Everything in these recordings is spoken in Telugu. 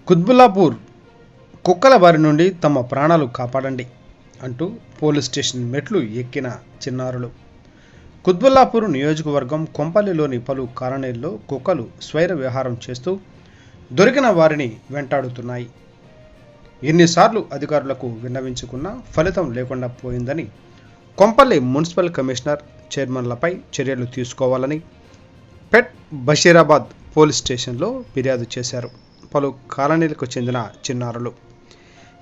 కుత్బుల్లాపూర్ కుక్కల బారి నుండి తమ ప్రాణాలు కాపాడండి అంటూ పోలీస్ స్టేషన్ మెట్లు ఎక్కిన చిన్నారులు. కుత్బుల్లాపూర్ నియోజకవర్గం కొంపల్లిలోని పలు కాలనీల్లో కుక్కలు స్వైర విహారం చేస్తూ దొరికిన వారిని వెంటాడుతున్నాయి. ఎన్నిసార్లు అధికారులకు విన్నవించుకున్నా ఫలితం లేకుండా పోయిందని కొంపల్లి మున్సిపల్ కమిషనర్, చైర్మన్లపై చర్యలు తీసుకోవాలని పెట్ బషీరాబాద్ పోలీస్ స్టేషన్లో ఫిర్యాదు చేశారు పలు కాలనీలకు చెందిన చిన్నారులు.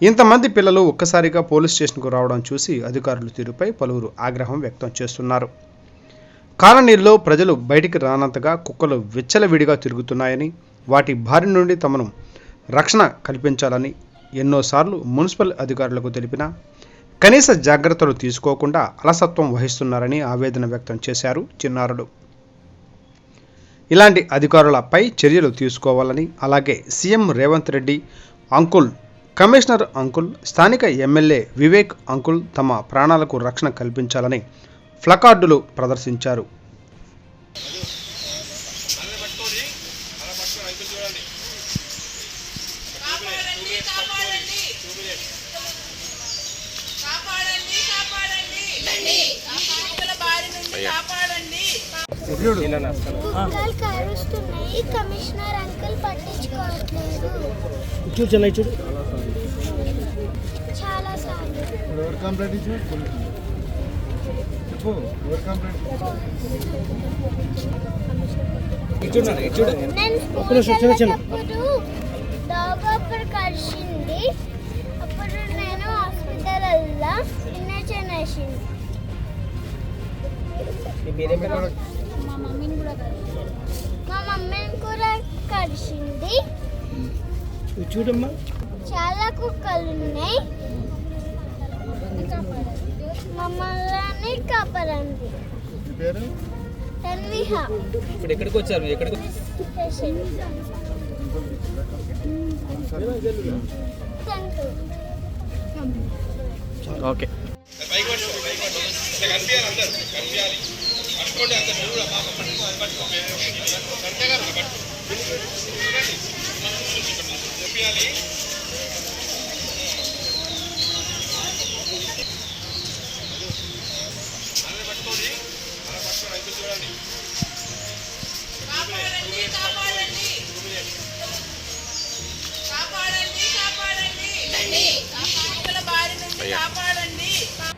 ఇంతమంది పిల్లలు ఒక్కసారిగా పోలీస్ స్టేషన్కు రావడం చూసి అధికారుల తీరుపై పలువురు ఆగ్రహం వ్యక్తం చేస్తున్నారు. కాలనీల్లో ప్రజలు బయటికి రానంతగా కుక్కలు విచ్చలవిడిగా తిరుగుతున్నాయని, వాటి బారి నుండి తమను రక్షణ కల్పించాలని ఎన్నోసార్లు మున్సిపల్ అధికారులకు తెలిపినా కనీస జాగ్రత్తలు తీసుకోకుండా అలసత్వం వహిస్తున్నారని ఆవేదన వ్యక్తం చేశారు చిన్నారులు. ఇలాంటి అధికారులపై చర్యలు తీసుకోవాలని, అలాగే CM Revanth Reddy uncle, commissioner uncle, స్థానిక ఎమ్మెల్యే వివేక్ అంకుల్ తమ ప్రాణాలకు రక్షణ కల్పించాలని ప్లకార్డులు ప్రదర్శించారు. కమిషనర్ అంకుల్ పట్టించుకోవట్లేదు. చాలా డాగ్ కలిసింది. అప్పుడు నేను హాస్పిటల్ వెళ్ళా. మా మమ్మీని కూడా కలిసింది. చూడమ్మా, చాలా కుక్కలు ఉన్నాయి. మమ్మల్ని కాపాడండి. తన్విహ. ఇప్పుడు ఎక్కడికి వచ్చారు? ఓకే. కాపాడండి.